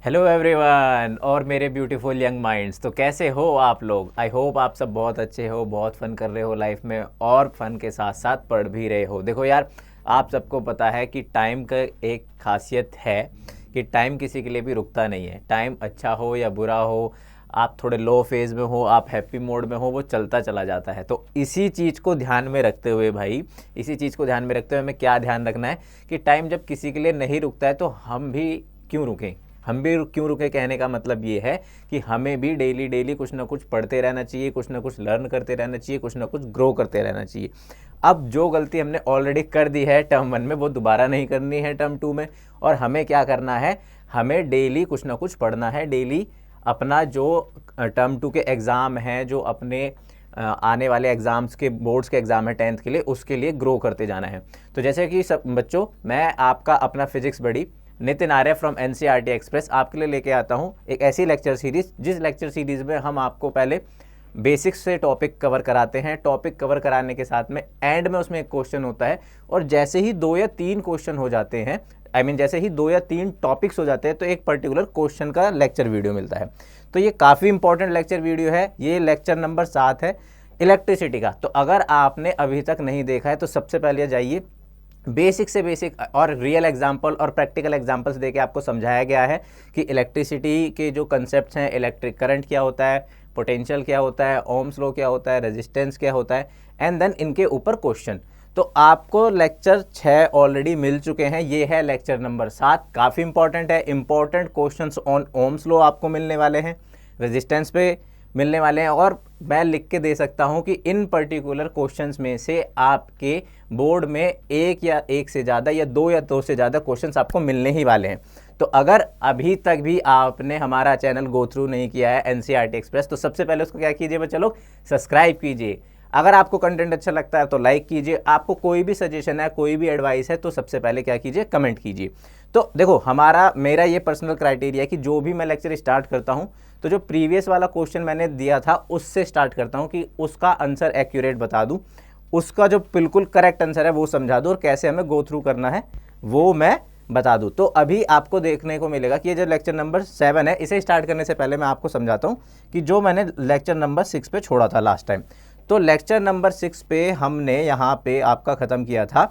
Hello everyone और मेरे beautiful young minds. तो कैसे हो आप लोग? आई होप आप सब बहुत अच्छे हो, बहुत फन कर रहे हो लाइफ में और फन के साथ साथ पढ़ भी रहे हो। देखो यार, आप सबको पता है कि टाइम का एक खासियत है कि टाइम किसी के लिए भी रुकता नहीं है। टाइम अच्छा हो या बुरा हो, आप थोड़े लो फेज़ में हो, आप हैप्पी मोड में हो, वो चलता चला जाता है। तो इसी चीज़ को ध्यान में रखते हुए भाई, इसी चीज़ को ध्यान में रखते हुए हमें क्या ध्यान रखना है कि टाइम जब किसी के लिए नहीं रुकता है तो हम भी क्यों रुकें। हम भी क्यों रुके कहने का मतलब ये है कि हमें भी डेली डेली कुछ ना कुछ पढ़ते रहना चाहिए, कुछ ना कुछ लर्न करते रहना चाहिए, कुछ ना कुछ ग्रो करते रहना चाहिए। अब जो गलती हमने ऑलरेडी कर दी है टर्म वन में, वो दोबारा नहीं करनी है टर्म टू में। और हमें क्या करना है, हमें डेली कुछ ना कुछ पढ़ना है। डेली अपना जो टर्म टू के एग्ज़ाम हैं, जो अपने आने वाले एग्ज़ाम्स के बोर्ड्स के एग्ज़ाम है 10th के लिए, उसके लिए ग्रो करते जाना है। तो जैसे कि सब बच्चों, मैं आपका अपना फिजिक्स बड़ी नितिन आर्य फ्रॉम एनसीईआरटी एक्सप्रेस आपके लिए लेके आता हूँ एक ऐसी लेक्चर सीरीज़, जिस लेक्चर सीरीज़ में हम आपको पहले बेसिक्स से टॉपिक कवर कराते हैं। टॉपिक कवर कराने के साथ में एंड में उसमें एक क्वेश्चन होता है, और जैसे ही 2 या 3 क्वेश्चन हो जाते हैं, जैसे ही 2 या 3 टॉपिक्स हो जाते हैं, तो एक पर्टिकुलर क्वेश्चन का लेक्चर वीडियो मिलता है। तो ये काफ़ी इंपॉर्टेंट लेक्चर वीडियो है। ये लेक्चर नंबर 7 है इलेक्ट्रिसिटी का। तो अगर आपने अभी तक नहीं देखा है तो सबसे पहले जाइए, बेसिक से बेसिक और रियल एग्जाम्पल और प्रैक्टिकल एग्जाम्पल्स देके आपको समझाया गया है कि इलेक्ट्रिसिटी के जो कंसेप्ट्स हैं, इलेक्ट्रिक करंट क्या होता है, पोटेंशियल क्या होता है, ओम्स लॉ क्या होता है, रेजिस्टेंस क्या होता है, एंड देन इनके ऊपर क्वेश्चन। तो आपको लेक्चर 6 ऑलरेडी मिल चुके हैं, ये है लेक्चर नंबर 7। काफ़ी इंपॉर्टेंट है। Important questions on Ohm's law आपको मिलने वाले हैं, रेजिस्टेंस पे मिलने वाले हैं, और मैं लिख के दे सकता हूं कि इन पर्टिकुलर क्वेश्चंस में से आपके बोर्ड में एक या एक से ज़्यादा या दो से ज़्यादा क्वेश्चंस आपको मिलने ही वाले हैं। तो अगर अभी तक भी आपने हमारा चैनल गो थ्रू नहीं किया है एनसीईआरटी एक्सप्रेस, तो सबसे पहले उसको क्या कीजिए बच्चा लोग, सब्सक्राइब कीजिए। अगर आपको कंटेंट अच्छा लगता है तो लाइक कीजिए। आपको कोई भी सजेशन है, कोई भी एडवाइस है, तो सबसे पहले क्या कीजिए, कमेंट कीजिए। तो देखो, मेरा ये पर्सनल क्राइटेरिया है कि जो भी मैं लेक्चर स्टार्ट करता हूँ, तो जो प्रीवियस वाला क्वेश्चन मैंने दिया था उससे स्टार्ट करता हूँ कि उसका आंसर एक्यूरेट बता दूँ, उसका जो बिल्कुल करेक्ट आंसर है वो समझा दूँ, और कैसे हमें गो थ्रू करना है वो मैं बता दूँ। तो अभी आपको देखने को मिलेगा कि ये जो लेक्चर नंबर 7 है, इसे स्टार्ट करने से पहले मैं आपको समझाता हूँ कि जो मैंने लेक्चर नंबर 6 पे छोड़ा था लास्ट टाइम। तो लेक्चर नंबर 6 पे हमने यहाँ पे आपका ख़त्म किया था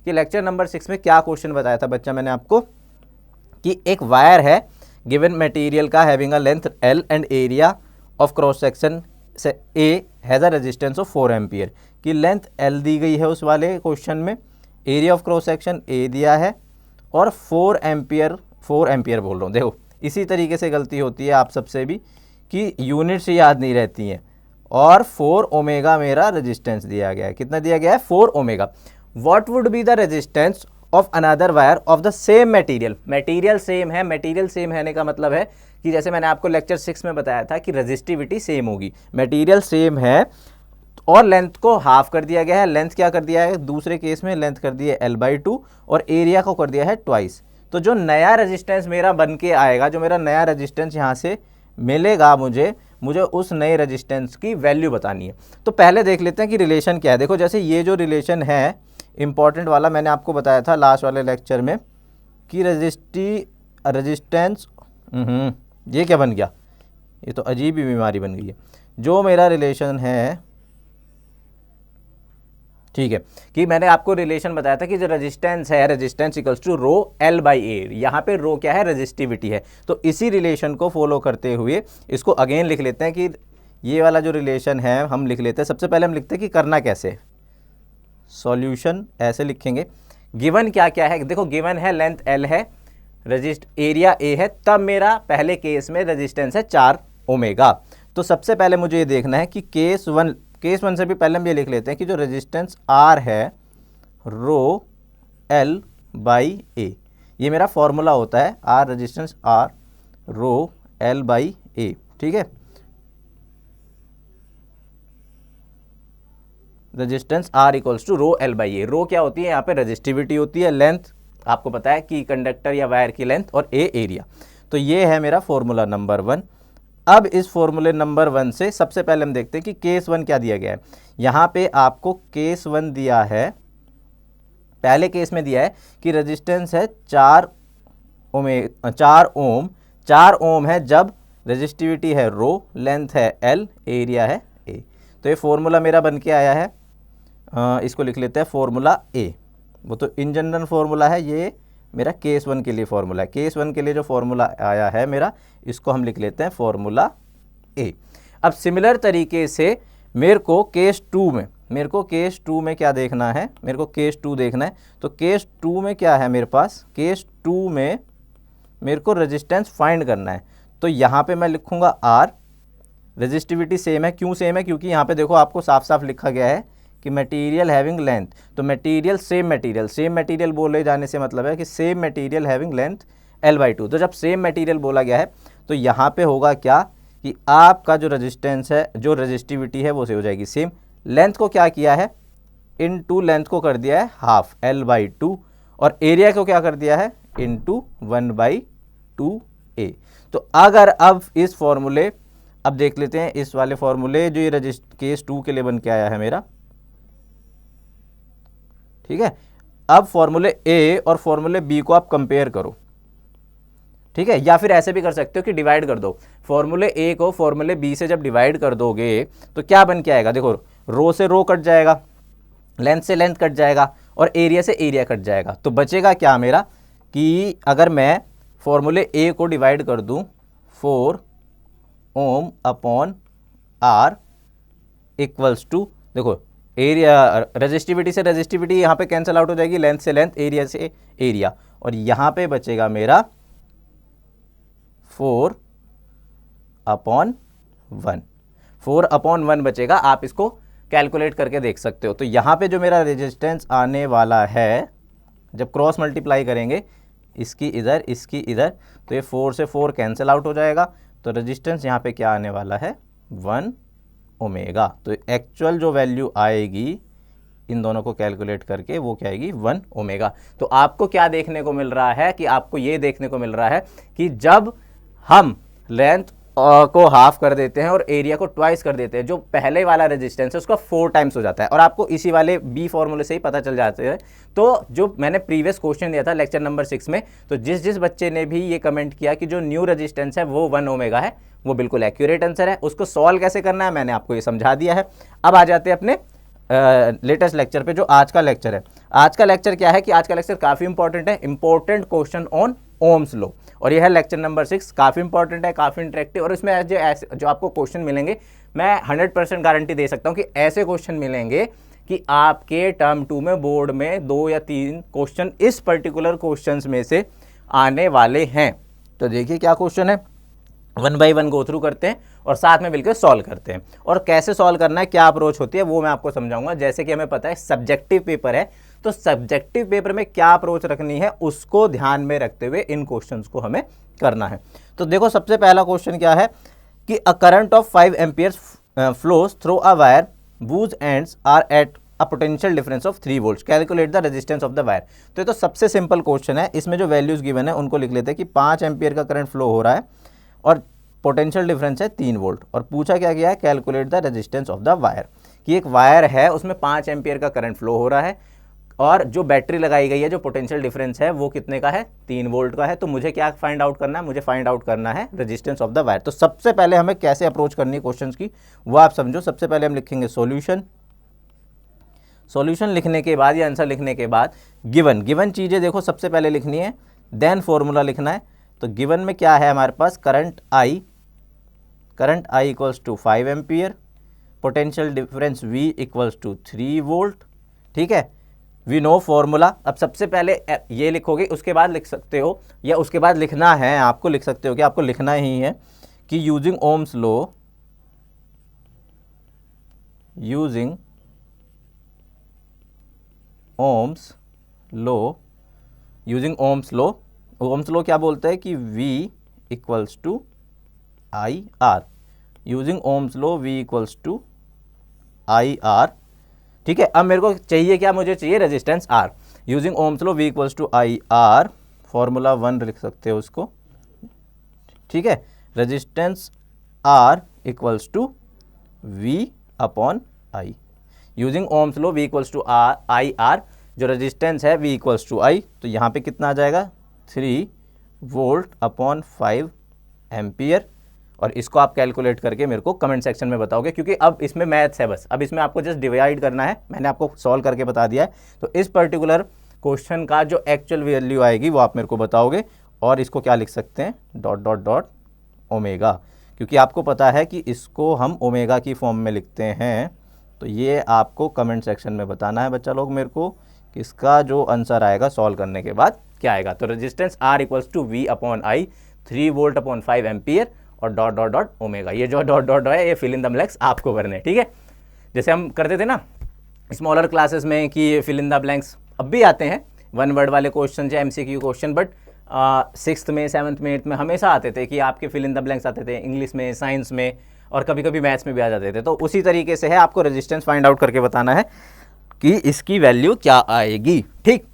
कि लेक्चर नंबर 6 में क्या क्वेश्चन बताया था बच्चा मैंने आपको, कि एक वायर है गिवन मटेरियल का, having a length L and area of cross section से A has a resistance of 4 ampere. कि लेंथ L दी गई है उस वाले क्वेश्चन में, area of cross section A दिया है, और 4 एम्पियर बोल रहा हूँ। देखो, इसी तरीके से गलती होती है आप सबसे भी कि यूनिट्स याद नहीं रहती हैं। और 4 ओमेगा मेरा रेजिस्टेंस दिया गया है। कितना दिया गया है? 4 omega. What would be the resistance of another wire of the same material. Material same है। मटेरियल सेम है का मतलब है कि जैसे मैंने आपको लेक्चर 6 में बताया था कि रेजिस्टिविटी सेम होगी। मटेरियल सेम है और लेंथ को हाफ कर दिया गया है। लेंथ क्या कर दिया है दूसरे केस में? लेंथ कर दी है L/2 और एरिया को कर दिया है ट्वाइस। तो जो नया रेजिस्टेंस मेरा बन के आएगा, जो मेरा नया रेजिस्टेंस यहाँ से मिलेगा मुझे उस नए रेजिस्टेंस की वैल्यू बतानी है। तो पहले देख लेते हैं कि रिलेशन क्या है। देखो, जैसे ये जो रिलेशन है इंपॉर्टेंट वाला, मैंने आपको बताया था लास्ट वाले लेक्चर में कि रेजिस्टेंस, ये क्या बन गया? ये तो अजीब ही बीमारी बन गई है। जो मेरा रिलेशन है, ठीक है, कि मैंने आपको रिलेशन बताया था कि जो रेजिस्टेंस है, resistance equals to rho L/A। यहाँ पे रो क्या है? रेजिस्टिविटी है। तो इसी रिलेशन को फॉलो करते हुए इसको अगेन लिख लेते हैं कि ये वाला जो रिलेशन है हम लिख लेते हैं। सबसे पहले हम लिखते हैं कि करना कैसे, सॉल्यूशन ऐसे लिखेंगे। गिवन क्या क्या है? देखो, गिवन है लेंथ L है, एरिया A है, तब मेरा पहले केस में रेजिस्टेंस है 4 ओमेगा। तो सबसे पहले मुझे ये देखना है कि केस वन से भी पहले हम ये लिख लेते हैं कि जो रेजिस्टेंस R है रो L/A, ये मेरा फॉर्मूला होता है। R रेजिस्टेंस R रो L/A, ठीक है। Resistance R equals to rho L/A। Rho क्या होती है? यहाँ पे रेजिस्टिविटी होती है, लेंथ आपको पता है कि कंडक्टर या वायर की लेंथ, और A एरिया। तो ये है मेरा फॉर्मूला नंबर 1। अब इस फॉर्मूले नंबर 1 से सबसे पहले हम देखते हैं कि केस 1 क्या दिया गया है। यहाँ पे आपको केस 1 दिया है, पहले केस में दिया है कि रेजिस्टेंस है 4 ओम 4 ओम है जब रेजिस्टिविटी है रो, लेंथ है एल, एरिया है ए। तो ये फॉर्मूला मेरा बन के आया है, इसको लिख लेते हैं फॉर्मूला ए। वो तो इन जनरल फॉर्मूला है, ये मेरा केस 1 के लिए फॉर्मूला है। केस 1 के लिए जो फॉर्मूला आया है मेरा, इसको हम लिख लेते हैं फॉर्मूला ए। अब सिमिलर तरीके से मेरे को केस 2 में क्या देखना है, मेरे को केस 2 देखना है। तो केस 2 में क्या है मेरे पास, केस 2 में मेरे को रेजिस्टेंस फाइंड करना है। तो यहाँ पे मैं लिखूँगा आर, रेजिस्टिविटी सेम है। क्यों सेम है, क्योंकि यहाँ पे देखो आपको साफ साफ लिखा गया है कि मटेरियल हैविंग लेंथ, तो मटेरियल सेम मटेरियल बोले जाने से मतलब है कि same material having length L/2। तो जब सेम मटेरियल बोला गया है तो यहाँ पे होगा क्या कि आपका जो रेजिस्टेंस है, जो रेजिस्टिविटी है, वो से हो जाएगी सेम। लेंथ को क्या किया है, इनटू लेंथ को कर दिया है हाफ L/2, और एरिया को क्या कर दिया है, इनटू 1/2A। तो अगर अब इस फॉर्मूले, अब देख लेते हैं इस वाले फॉर्मूले जो ये केस 2 के लिए बन के आया है मेरा, ठीक है। अब फॉर्मूले ए और फॉर्मूले बी को आप कंपेयर करो, ठीक है, या फिर ऐसे भी कर सकते हो कि डिवाइड कर दो। फॉर्मूले ए को फॉर्मूले बी से जब डिवाइड कर दोगे तो क्या बन के आएगा, देखो रो से रो कट जाएगा, लेंथ से लेंथ कट जाएगा, और एरिया से एरिया कट जाएगा। तो बचेगा क्या मेरा कि अगर मैं फॉर्मूले ए को डिवाइड कर दूं 4 ओम अपॉन आर इक्वल्स टू, देखो एरिया, रेजिस्टिविटी से रेजिस्टिविटी यहाँ पे कैंसिल आउट हो जाएगी, लेंथ से लेंथ, एरिया से एरिया, और यहाँ पे बचेगा मेरा 4/1। 4/1 बचेगा। आप इसको कैलकुलेट करके देख सकते हो। तो यहाँ पे जो मेरा रेजिस्टेंस आने वाला है, जब क्रॉस मल्टीप्लाई करेंगे इसकी इधर इसकी इधर, तो ये 4 से 4 कैंसिल आउट हो जाएगा। तो रेजिस्टेंस यहाँ पे क्या आने वाला है, 1 ओमेगा। तो एक्चुअल जो वैल्यू आएगी इन दोनों को कैलकुलेट करके, वो क्या आएगी, 1 ओमेगा। तो आपको क्या देखने को मिल रहा है कि आपको ये देखने को मिल रहा है कि जब हम लेंथ को हाफ कर देते हैं और एरिया को ट्वाइस कर देते हैं, जो पहले वाला रेजिस्टेंस है उसका 4 टाइम्स हो जाता है। और आपको इसी वाले बी फॉर्मूले से ही पता चल जाते हैं। तो जो मैंने प्रीवियस क्वेश्चन दिया था लेक्चर नंबर 6 में, तो जिस बच्चे ने भी ये कमेंट किया कि जो न्यू रेजिस्टेंस है वो 1 ओमेगा है, वो बिल्कुल एक्यूरेट आंसर है। उसको सॉल्व कैसे करना है मैंने आपको ये समझा दिया है। अब आ जाते हैं अपने लेटेस्ट लेक्चर पे, जो आज का लेक्चर है। आज का लेक्चर क्या है कि आज का लेक्चर काफ़ी इंपॉर्टेंट है, important question on Ohm's law, और यह है लेक्चर नंबर 6। काफ़ी इंपॉर्टेंट है, काफ़ी इंटरेक्टिव, और इसमें जो आपको क्वेश्चन मिलेंगे, मैं 100% गारंटी दे सकता हूँ कि ऐसे क्वेश्चन मिलेंगे कि आपके टर्म 2 में बोर्ड में 2 या 3 क्वेश्चन इस पर्टिकुलर क्वेश्चन में से आने वाले हैं। तो देखिए क्या क्वेश्चन है, 1 बाई 1 गो थ्रू करते हैं और साथ में मिलकर सॉल्व करते हैं। और कैसे सॉल्व करना है, क्या अप्रोच होती है, वो मैं आपको समझाऊंगा। जैसे कि हमें पता है सब्जेक्टिव पेपर है, तो सब्जेक्टिव पेपर में क्या अप्रोच रखनी है उसको ध्यान में रखते हुए इन क्वेश्चंस को हमें करना है। तो देखो सबसे पहला क्वेश्चन क्या है कि a current of 5 amperes flows through a wire whose ends are at a potential difference of 3 volts, calculate the resistance of the wire. तो ये तो सबसे सिंपल क्वेश्चन है। इसमें जो वैल्यूज गिवन है उनको लिख लेते हैं कि 5 एम्पियर का करंट फ्लो हो रहा है और पोटेंशियल डिफरेंस है 3 वोल्ट, और पूछा क्या गया है, calculate the resistance of the wire, कि एक वायर है उसमें 5 एम्पियर का करंट फ्लो हो रहा है और जो बैटरी लगाई गई है, जो पोटेंशियल डिफरेंस है वो कितने का है, 3 वोल्ट का है। तो मुझे क्या फाइंड आउट करना है, मुझे फाइंड आउट करना है रेजिस्टेंस ऑफ द वायर। तो सबसे पहले हमें कैसे अप्रोच करनी है क्वेश्चन की, वो आप समझो। सबसे पहले हम लिखेंगे सॉल्यूशन। सॉल्यूशन लिखने के बाद या आंसर लिखने के बाद गिवन चीज़ें देखो सबसे पहले लिखनी है, देन फॉर्मूला लिखना है। तो गिवन में क्या है हमारे पास, current I equals to 5 ampere, potential difference V equals to 3 volt, ठीक है। We know formula. अब सबसे पहले ये लिखोगे, उसके बाद लिख सकते हो, या उसके बाद लिखना है आपको, लिख सकते हो कि आपको लिखना ही है कि using Ohm's law, Ohm's law क्या बोलता है कि V equals to I R, using Ohm's law V equals to I R, ठीक है। अब मेरे को चाहिए क्या, मुझे चाहिए resistance R, using Ohm's law V equals to I R, formula 1 लिख सकते हो उसको, ठीक है। Resistance R equals to V upon I, using Ohm's law V equals to I R, जो रेजिस्टेंस है V इक्वल्स टू आई, तो यहाँ पे कितना आ जाएगा, 3 वोल्ट अपॉन 5 एम्पियर, और इसको आप कैलकुलेट करके मेरे को कमेंट सेक्शन में बताओगे, क्योंकि अब इसमें मैथ्स है बस, अब इसमें आपको जस्ट डिवाइड करना है, मैंने आपको सॉल्व करके बता दिया है। तो इस पर्टिकुलर क्वेश्चन का जो एक्चुअल वैल्यू आएगी वो आप मेरे को बताओगे, और इसको क्या लिख सकते हैं, डॉट डॉट डॉट ओमेगा, क्योंकि आपको पता है कि इसको हम ओमेगा की फॉर्म में लिखते हैं। तो ये आपको कमेंट सेक्शन में बताना है बच्चा लोग मेरे को, कि इसका जो आंसर आएगा सॉल्व करने के बाद क्या आएगा। तो resistance R equals to V upon I, 3 volt upon 5 ampere, और डॉट डॉट डॉट ओमेगा। ये जो डॉट डॉट है ये फिल इन द ब्लैंक्स आपको करने, ठीक है। जैसे हम करते थे ना स्मॉलर क्लासेस में कि फिल इन द ब्लैंक्स, अब भी आते हैं 1 वर्ड वाले क्वेश्चन या MCQ क्वेश्चन, बट 6th में 7th में 8th में हमेशा आते थे कि आपके फिल इन द ब्लैंक्स आते थे, इंग्लिश में, साइंस में, और कभी कभी मैथ्स में भी आ जाते थे। तो उसी तरीके से है, आपको रेजिस्टेंस फाइंड आउट करके बताना है कि इसकी वैल्यू क्या आएगी, ठीक।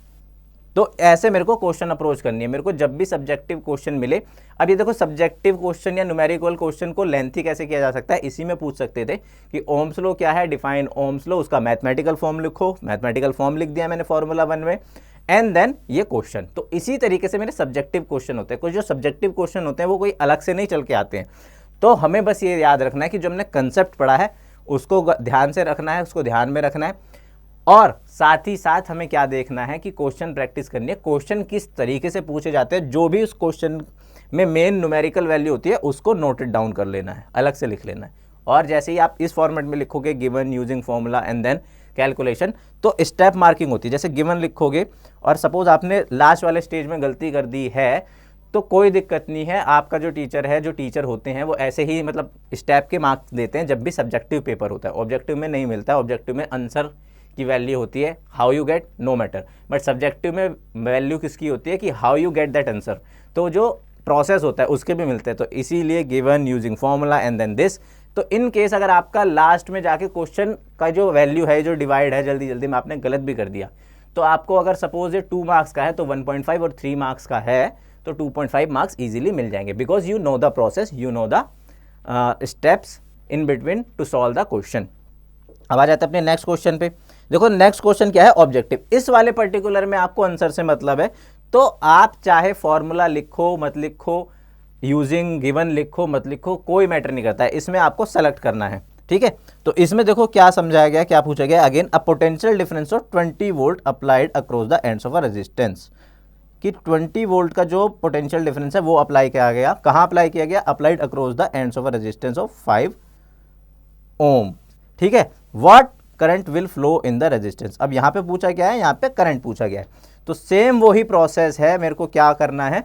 तो ऐसे मेरे को क्वेश्चन अप्रोच करनी है, मेरे को जब भी सब्जेक्टिव क्वेश्चन मिले। अब ये देखो, सब्जेक्टिव क्वेश्चन या न्यूमेरिकल क्वेश्चन को लेंथी कैसे किया जा सकता है, इसी में पूछ सकते थे कि ओम्स लॉ क्या है, डिफाइन ओम्स लॉ, उसका मैथमेटिकल फॉर्म लिखो, मैथमेटिकल फॉर्म लिख दिया मैंने फॉर्मूला 1 में, एंड देन ये क्वेश्चन। तो इसी तरीके से मेरे सब्जेक्टिव क्वेश्चन होते हैं, कुछ जो सब्जेक्टिव क्वेश्चन होते हैं वो कोई अलग से नहीं चल के आते हैं। तो हमें बस ये याद रखना है कि जो हमने कंसेप्ट पढ़ा है उसको ध्यान से रखना है, उसको ध्यान में रखना है, और साथ ही साथ हमें क्या देखना है कि क्वेश्चन प्रैक्टिस करनी है, क्वेश्चन किस तरीके से पूछे जाते हैं, जो भी उस क्वेश्चन में मेन न्यूमेरिकल वैल्यू होती है उसको नोटेड डाउन कर लेना है, अलग से लिख लेना है। और जैसे ही आप इस फॉर्मेट में लिखोगे given using formula and then calculation, तो स्टेप मार्किंग होती है। जैसे गिवन लिखोगे और सपोज आपने लास्ट वाले स्टेज में गलती कर दी है, तो कोई दिक्कत नहीं है, आपका जो टीचर है, जो टीचर होते हैं वो ऐसे ही मतलब स्टेप के मार्क्स देते हैं जब भी सब्जेक्टिव पेपर होता है। ऑब्जेक्टिव में नहीं मिलता है, ऑब्जेक्टिव में आंसर की वैल्यू होती है, how you get no matter, but subjective में वैल्यू किसकी होती है कि how you get that answer. तो जो प्रोसेस होता है उसके भी मिलते हैं, तो इसीलिए given using formula and then this. तो इन केस अगर आपका लास्ट में जाके क्वेश्चन का जो वैल्यू है, जो डिवाइड है, जल्दी जल्दी में आपने गलत भी कर दिया, तो आपको अगर सपोज ये 2 मार्क्स का है तो 1.5, और 3 मार्क्स का है तो 2.5 मार्क्स इजीली मिल जाएंगे, because you know the process, you know the steps in between two solve the question. अब आ जाते हैं अपने नेक्स्ट क्वेश्चन पे। देखो नेक्स्ट क्वेश्चन क्या है, ऑब्जेक्टिव। इस वाले पर्टिकुलर में आपको आंसर से मतलब है, तो आप चाहे फॉर्मूला लिखो मत लिखो, यूजिंग गिवन लिखो मत लिखो, कोई मैटर नहीं करता है, इसमें आपको सेलेक्ट करना है, ठीक है। तो इसमें देखो क्या समझाया गया, क्या पूछा गया, again a potential difference of 20 volt applied across the ends of a resistance, कि 20 वोल्ट का जो पोटेंशियल डिफरेंस है वो अप्लाई किया गया, कहाँ अप्लाई किया गया, applied across the ends of a resistance of 5 ओम, ठीक है। What current will flow in the resistance. अब यहाँ पे पूछा गया है, यहाँ पे करंट पूछा गया है, तो सेम वही प्रोसेस है। मेरे को क्या करना है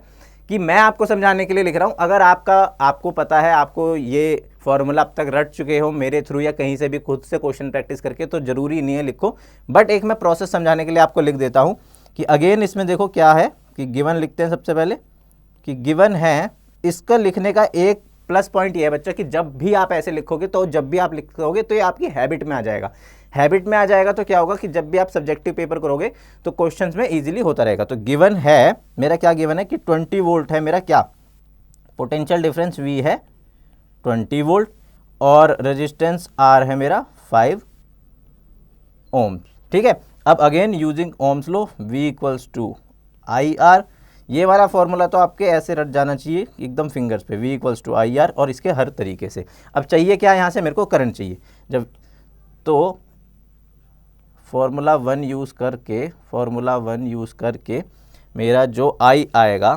कि मैं आपको समझाने के लिए लिख रहा हूँ, अगर आपको पता है, आपको ये फॉर्मूला अब तक रट चुके हो मेरे थ्रू या कहीं से भी खुद से क्वेश्चन प्रैक्टिस करके, तो जरूरी नहीं है लिखो, बट एक मैं प्रोसेस समझाने के लिए आपको लिख देता हूँ कि अगेन इसमें देखो क्या है कि गिवन लिखते हैं सबसे पहले, कि गिवन है, इसका लिखने का एक प्लस पॉइंट ये है बच्चा कि जब भी आप ऐसे लिखोगे, तो जब भी आप लिखोगे तो ये आपकी हैबिट में आ जाएगा। हैबिट में आ जाएगा तो क्या होगा कि जब भी आप सब्जेक्टिव पेपर करोगे तो क्वेश्चंस में इजीली होता रहेगा। तो गिवन है मेरा, क्या गिवन है कि 20 वोल्ट है मेरा, क्या पोटेंशियल डिफरेंस V है 20 वोल्ट, और रेजिस्टेंस R है मेरा 5 ओम, ठीक है। अब again using Ohm's law, V equals to IR, ये वाला फॉर्मूला तो आपके ऐसे रट जाना चाहिए एकदम फिंगर्स पे, V इक्वल्स टू IR, और इसके हर तरीके से। अब चाहिए क्या, यहाँ से मेरे को करंट चाहिए, जब तो फॉर्मूला 1 यूज़ करके मेरा जो I आएगा,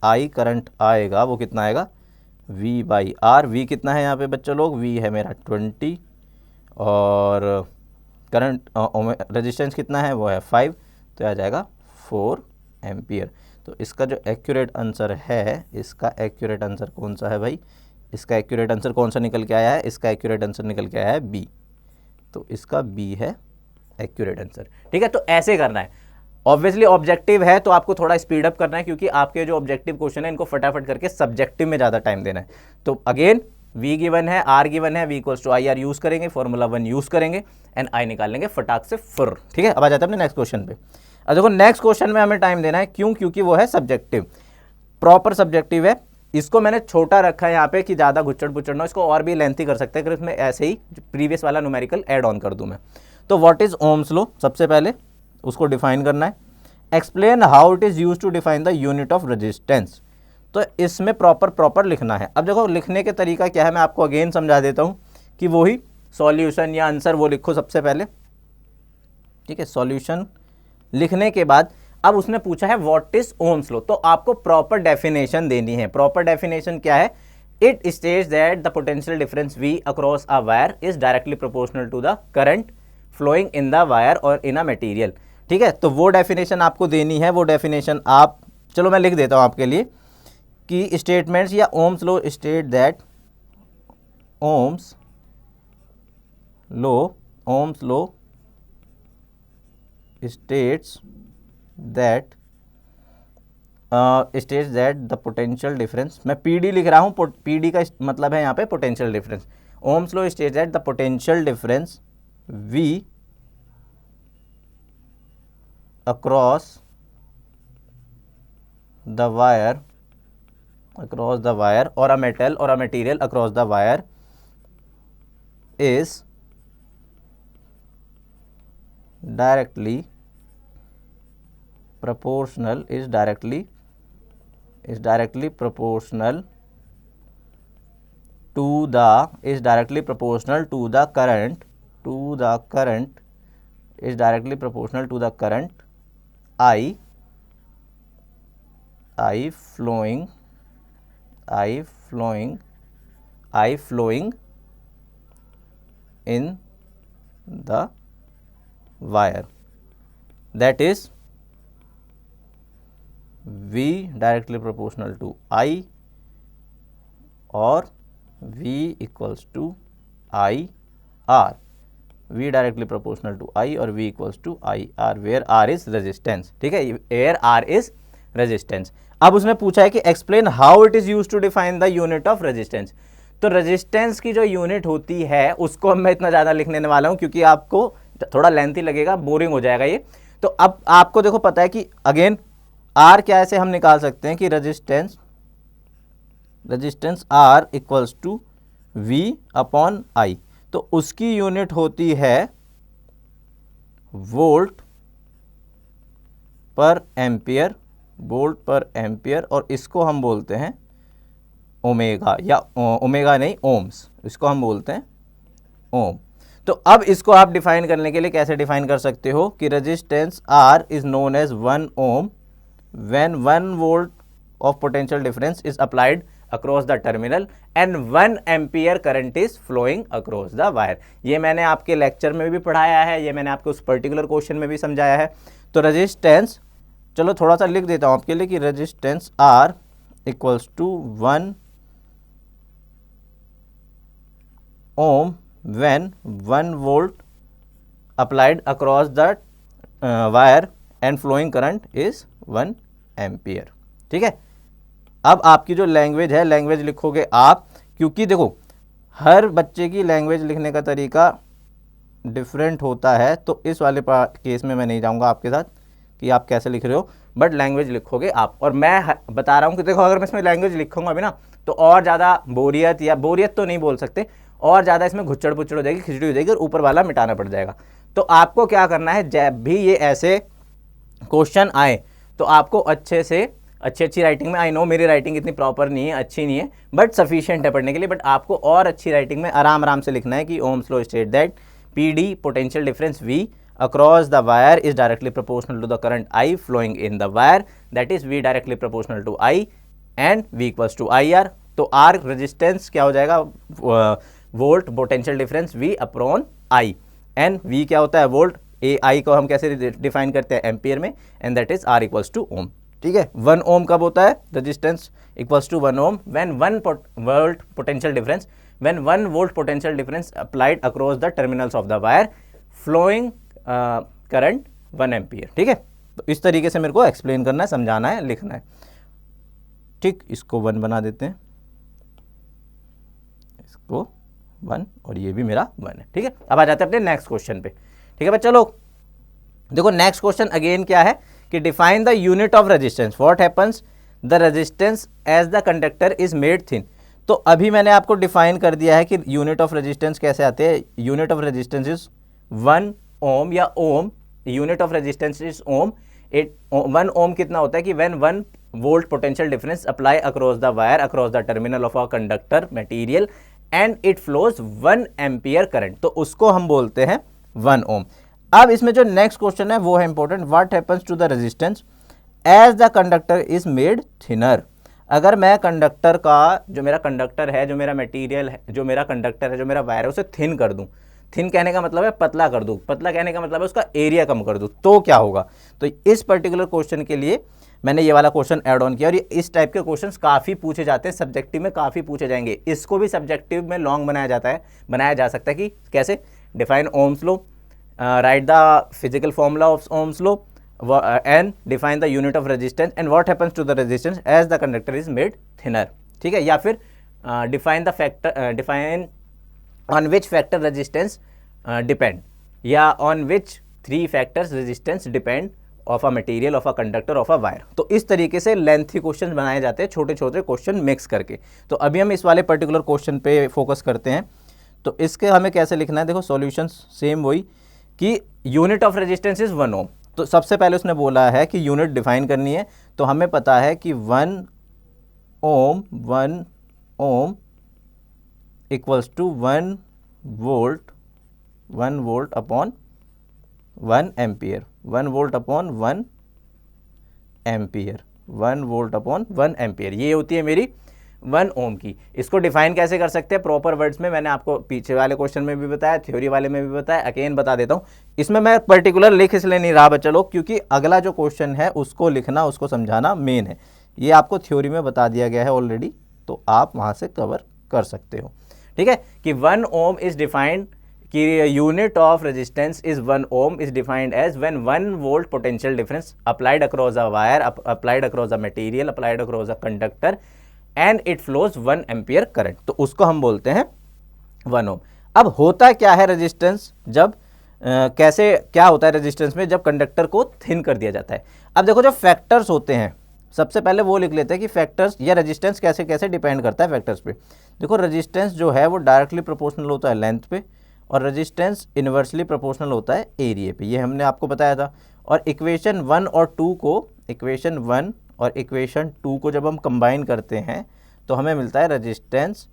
I करंट आएगा, वो कितना आएगा, V/R। V कितना है यहाँ पे बच्चों लोग, V है मेरा 20, और करंट रेजिस्टेंस कितना है, वो है 5, तो आ जाएगा 4 एम्पियर। तो इसका जो एक्यूरेट आंसर है, इसका एक्यूरेट आंसर कौन सा है भाई, इसका एक्यूरेट आंसर कौन सा निकल के आया है, इसका एक्यूरेट आंसर निकल के आया है B, तो इसका B है एक्यूरेट आंसर, ठीक है। तो ऐसे करना है। ऑब्वियसली ऑब्जेक्टिव है तो आपको थोड़ा स्पीड अप करना है, क्योंकि आपके जो ऑब्जेक्टिव क्वेश्चन है इनको फटाफट करके सब्जेक्टिव में ज़्यादा टाइम देना है। तो अगेन V गिवन है, R गिवन है, V equals to IR use करेंगे, फॉर्मूला 1 यूज़ करेंगे, एंड I निकाल लेंगे फटाक से फुर, ठीक है। अब आ जाते हैं अपने नेक्स्ट क्वेश्चन पे। अब देखो नेक्स्ट क्वेश्चन में हमें टाइम देना है, क्यों, क्योंकि वो है सब्जेक्टिव, प्रॉपर सब्जेक्टिव है। इसको मैंने छोटा रखा है यहाँ पे कि ज़्यादा घुच्चड़ पुच्चड़ ना, इसको और भी लेंथी कर सकते हैं, अगर इसमें ऐसे ही प्रीवियस वाला न्यूमेरिकल ऐड ऑन कर दूँ मैं। तो व्हाट इज ओम्स लॉ, सबसे पहले उसको डिफाइन करना है। Explain how it is use to define the unit of resistance. तो इसमें प्रॉपर लिखना है। अब देखो लिखने के तरीका क्या है, मैं आपको अगेन समझा देता हूँ कि वही सॉल्यूशन या आंसर वो लिखो सबसे पहले, ठीक है। सॉल्यूशन लिखने के बाद अब उसने पूछा है व्हाट इज ओम्स लॉ, तो आपको प्रॉपर डेफिनेशन देनी है। प्रॉपर डेफिनेशन क्या है, it states that the potential difference V across a wire is directly proportional to the current flowing in the wire और इन अ मटेरियल, ठीक है। तो वो डेफिनेशन आपको देनी है। वो डेफिनेशन आप, चलो मैं लिख देता हूं आपके लिए कि स्टेटमेंट्स या Ohm's law state that Ohm's law states that the potential difference, मैं PD लिख रहा हूँ, PD का मतलब है यहाँ पे potential difference. Ohm's law states that the potential difference V across the wire or a metal or a material across the wire is directly proportional to the current I flowing in the wire, that is V directly proportional to I or V equals to IR, V directly proportional to I और V equals to IR, where R is resistance, ठीक है, where R is resistance। अब उसने पूछा है कि explain how it is used to define the unit of resistance. तो resistance की जो यूनिट होती है उसको मैं इतना ज़्यादा लिखने वाला हूं क्योंकि आपको थोड़ा लेंथी लगेगा, बोरिंग हो जाएगा ये। तो अब आपको देखो पता है कि अगेन आर क्या ऐसे हम निकाल सकते हैं कि resistance R equals to V upon I, तो उसकी यूनिट होती है वोल्ट पर एम्पियर, और इसको हम बोलते हैं ओमेगा, या ओमेगा नहीं ओम्स, इसको हम बोलते हैं ओम। तो अब इसको आप डिफाइन करने के लिए कैसे डिफाइन कर सकते हो कि resistance R is known as 1 ohm when 1 volt of potential difference is applied across the terminal and 1 ampere current is flowing across the wire. ये मैंने आपके लेक्चर में भी पढ़ाया है, ये मैंने आपको उस पर्टिकुलर क्वेश्चन में भी समझाया है। तो रेजिस्टेंस, चलो थोड़ा सा लिख देता हूं आपके लिए कि resistance R equals to 1 ohm when 1 volt applied across the wire and flowing current is 1 ampere, ठीक है। अब आपकी जो लैंग्वेज है, लैंग्वेज लिखोगे आप, क्योंकि देखो हर बच्चे की लैंग्वेज लिखने का तरीका डिफरेंट होता है, तो इस वाले केस में मैं नहीं जाऊंगा आपके साथ कि आप कैसे लिख रहे हो, बट लैंग्वेज लिखोगे आप। और मैं बता रहा हूँ कि देखो अगर मैं इसमें लैंग्वेज लिखूंगा अभी ना तो और ज़्यादा बोरियत तो नहीं बोल सकते, और ज़्यादा इसमें घुच्चड़ पुच्चड़ हो जाएगी, खिचड़ी हो जाएगी और ऊपर वाला मिटाना पड़ जाएगा। तो आपको क्या करना है, जब भी ये ऐसे क्वेश्चन आए तो आपको अच्छे से अच्छी राइटिंग में, आई नो मेरी राइटिंग इतनी प्रॉपर नहीं है, अच्छी नहीं है, बट सफिशिएंट है पढ़ने के लिए, बट आपको और अच्छी राइटिंग में आराम से लिखना है कि Ohm's law state that PD potential difference V across the wire is directly proportional to the current I flowing in the wire, that is V directly proportional to I and V equals to IR। तो R resistance क्या हो जाएगा, volt potential difference V upon I, and V क्या होता है volt, I को हम कैसे डिफाइन करते हैं एम्पियर में, and that is R equals to ohm, ठीक है। 1 ओम कब होता है, resistance equals to 1 ohm when 1 volt potential difference applied across the terminals of the wire flowing current 1 ampere, ठीक है। तो इस तरीके से मेरे को एक्सप्लेन करना है, समझाना है, लिखना है, ठीक। इसको 1 बना देते हैं, इसको 1 और ये भी मेरा 1 है, ठीक है। अब आ जाते हैं अपने नेक्स्ट क्वेश्चन पे, ठीक है भाई। चलो देखो नेक्स्ट क्वेश्चन अगेन क्या है कि define the unit of resistance, what happens the resistance as the conductor is made thin. तो अभी मैंने आपको डिफाइन कर दिया है कि यूनिट ऑफ रेजिस्टेंस कैसे आते हैं। यूनिट ऑफ रेजिस्टेंस इज 1 ओम या ओम, यूनिट ऑफ रेजिस्टेंस इज ओम। 1 ओम कितना होता है कि when 1 volt potential difference apply across the wire across the terminal of a conductor material and it flows 1 ampere current, तो उसको हम बोलते हैं 1 ओम। अब इसमें जो नेक्स्ट क्वेश्चन है वो है important, what happens to the resistance as the conductor is made thinner. अगर मैं कंडक्टर का, जो मेरा कंडक्टर है, जो मेरा मटेरियल है, जो मेरा कंडक्टर है, जो मेरा वायर है, उसे थिन कर दूं, थिन कहने का मतलब है पतला कर दूं, पतला कहने का मतलब है उसका एरिया कम कर दूं, तो क्या होगा। तो इस पर्टिकुलर क्वेश्चन के लिए मैंने ये वाला क्वेश्चन ऐड ऑन किया, और ये इस टाइप के क्वेश्चन्स काफ़ी पूछे जाते हैं, सब्जेक्टिव में काफ़ी पूछे जाएंगे। इसको भी सब्जेक्टिव में लॉन्ग बनाया जा सकता है कि कैसे, define Ohm's law, right the physical formula of Ohm's law and define the unit of resistance and what happens to the resistance as the conductor is made thinner, ठीक है। या फिर define on which factor resistance depend, या on which 3 factors resistance depend of a material of a conductor of a wire। तो इस तरीके से lengthy question बनाए जाते हैं, छोटे छोटे क्वेश्चन मिक्स करके। तो अभी हम इस वाले पर्टिकुलर क्वेश्चन पे फोकस करते हैं। तो इसके हमें कैसे लिखना है, देखो सॉल्यूशन सेम वही कि यूनिट ऑफ रेजिस्टेंस इज 1 ओम। तो सबसे पहले उसने बोला है कि यूनिट डिफाइन करनी है, तो हमें पता है कि 1 ohm equals to 1 volt upon 1 ampere, 1 volt upon 1 ampere, 1 volt upon 1 ampere, ये होती है मेरी 1 ओम की। इसको डिफाइन कैसे कर सकते हैं प्रॉपर वर्ड्स में, मैंने आपको पीछे वाले क्वेश्चन में भी बताया, थ्योरी वाले में भी बताया, अगेन बता देता हूँ। इसमें मैं पर्टिकुलर लिख इसलिए नहीं रहा बच्चा लोग, क्योंकि अगला जो क्वेश्चन है उसको लिखना, उसको समझाना मेन है। ये आपको थ्योरी में बता दिया गया है ऑलरेडी, तो आप वहाँ से कवर कर सकते हो, ठीक है। कि 1 ओम इज डिफाइंड, कि unit of resistance is 1 ohm is defined as when 1 volt potential difference applied across a wire, applied across a material, applied across a conductor and it flows 1 ampere current, तो उसको हम बोलते हैं 1 ओम। अब होता क्या है रेजिस्टेंस, जब कैसे क्या होता है रेजिस्टेंस में जब कंडक्टर को थिन कर दिया जाता है। अब देखो जो फैक्टर्स होते हैं, सबसे पहले वो लिख लेते हैं कि फैक्टर्स या रेजिस्टेंस कैसे कैसे डिपेंड करता है फैक्टर्स पे। देखो रेजिस्टेंस जो है वो डायरेक्टली प्रोपोर्शनल होता है लेंथ पे, और रेजिस्टेंस इन्वर्सली प्रोपोर्शनल होता है एरिया पे, ये हमने आपको बताया था। और इक्वेशन 1 और 2 को, इक्वेशन 1 और इक्वेशन 2 को जब हम कंबाइन करते हैं तो हमें मिलता है resistance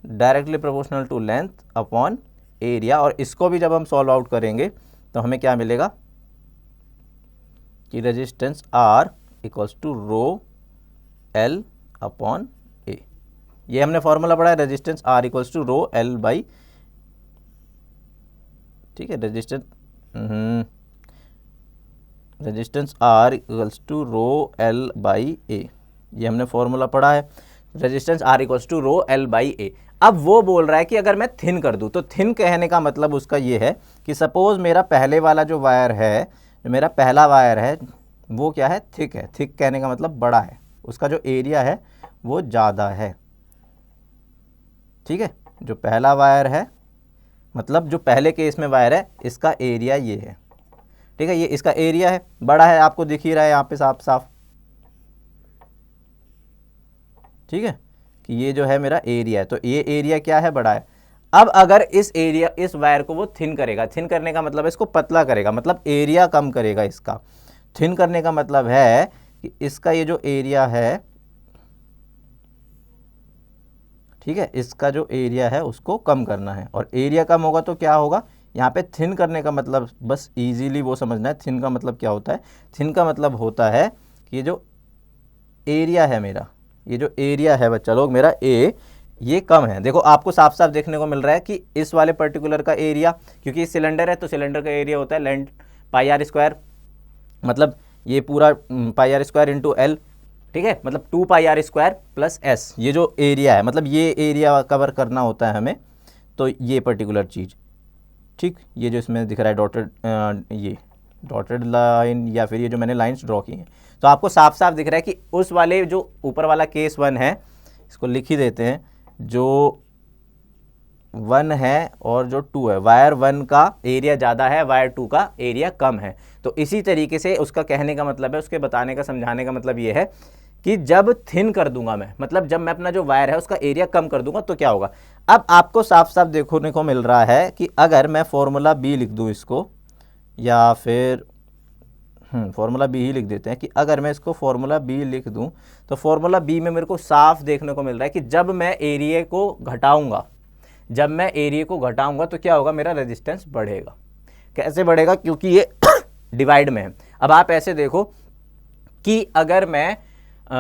directly proportional to length upon area. और इसको भी जब हम सॉल्व आउट करेंगे तो हमें क्या मिलेगा कि resistance R equals to rho L upon A. ये हमने फॉर्मूला पढ़ा है, resistance R equals to rho L by, ठीक है, resistance R equals to rho L by A, ये हमने फॉर्मूला पढ़ा है, resistance R equals to rho L by A. अब वो बोल रहा है कि अगर मैं थिन कर दूं, तो थिन कहने का मतलब उसका ये है कि सपोज मेरा पहले वाला जो वायर है, जो मेरा पहला वायर है वो क्या है, थिक है। थिक कहने का मतलब बड़ा है, उसका जो एरिया है वो ज़्यादा है, ठीक है। जो पहला वायर है, मतलब जो पहले केस में वायर है, इसका एरिया ये है, ठीक है, ये इसका एरिया है, बड़ा है, आपको दिख ही रहा है यहाँ पे साफ साफ, ठीक है, कि ये जो है मेरा एरिया है, तो ये एरिया क्या है, बड़ा है। अब अगर इस वायर को वो थिन करेगा, थिन करने का मतलब है इसको पतला करेगा, मतलब एरिया कम करेगा इसका। थिन करने का मतलब है कि इसका ये जो एरिया है, ठीक है, इसका जो एरिया है उसको कम करना है, और एरिया कम होगा तो क्या होगा, यहाँ पे थिन करने का मतलब बस इजीली वो समझना है, थिन का मतलब क्या होता है। थिन का मतलब होता है कि ये जो एरिया है मेरा, ये जो एरिया है बच्चा लोग मेरा ए, ये कम है। देखो आपको साफ साफ देखने को मिल रहा है कि इस वाले पर्टिकुलर का एरिया, क्योंकि सिलेंडर है तो सिलेंडर का एरिया होता है लेंथ पाई आर स्क्वायर, मतलब ये पूरा पाई आर स्क्वायर इंटू एल, ठीक है, मतलब 2 पाई आर स्क्वायर प्लस एस, ये जो एरिया है, मतलब ये एरिया कवर करना होता है हमें, तो ये पर्टिकुलर चीज़, ठीक, ये जो इसमें दिख रहा है डॉटेड, ये डॉटेड लाइन या फिर ये जो मैंने लाइंस ड्रॉ की हैं, तो आपको साफ साफ दिख रहा है कि उस वाले जो ऊपर वाला केस 1 है, इसको लिख ही देते हैं, जो 1 है और जो 2 है, वायर 1 का एरिया ज़्यादा है, वायर 2 का एरिया कम है। तो इसी तरीके से उसका कहने का मतलब है, उसके बताने का, समझाने का मतलब ये है कि जब थिन कर दूंगा मैं, मतलब जब मैं अपना जो वायर है उसका एरिया कम कर दूंगा तो क्या होगा। अब आपको साफ साफ देखने को मिल रहा है कि अगर मैं फॉर्मूला बी लिख दूं इसको, या फिर फॉर्मूला बी ही लिख देते हैं कि अगर मैं इसको फॉर्मूला बी लिख दूं तो फॉर्मूला बी में मेरे को साफ देखने को मिल रहा है कि जब मैं एरिया को घटाऊंगा तो क्या होगा, मेरा रेजिस्टेंस बढ़ेगा। कैसे बढ़ेगा, क्योंकि ये डिवाइड में है। अब आप ऐसे देखो कि अगर मैं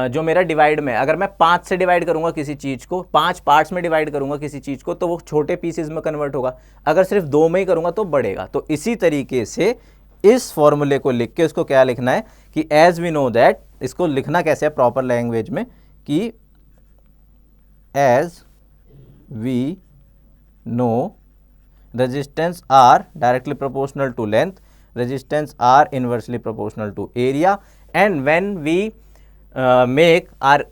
जो मेरा डिवाइड में, अगर मैं 5 से डिवाइड करूंगा किसी चीज़ को, 5 पार्ट्स में डिवाइड करूंगा किसी चीज़ को, तो वो छोटे पीसेस में कन्वर्ट होगा। अगर सिर्फ 2 में ही करूंगा तो बढ़ेगा। तो इसी तरीके से इस फॉर्मूले को लिख के उसको क्या लिखना है कि एज वी नो दैट, इसको लिखना कैसे है प्रॉपर लैंग्वेज में कि as we know resistance R directly proportional to length, resistance R inversely proportional to area, and when we make our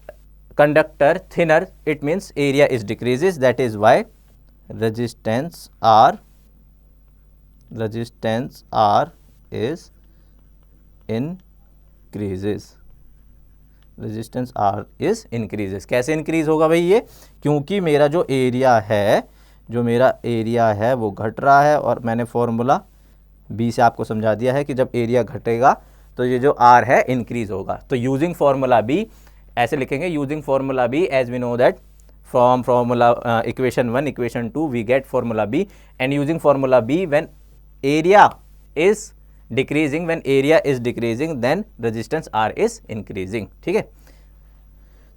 conductor thinner, it means area is decreases. That is why resistance R is increases. Resistance R is increases. कैसे increase होगा भाई ये, क्योंकि मेरा जो area है वो घट रहा है, और मैंने फॉर्मूला B से आपको समझा दिया है कि जब एरिया घटेगा तो ये जो R है इंक्रीज होगा। तो यूजिंग फॉर्मूला B ऐसे लिखेंगे, using formula B as we know that from formula equation 1 equation 2 we get formula B, and using formula B when area is decreasing then resistance R is increasing. ठीक है,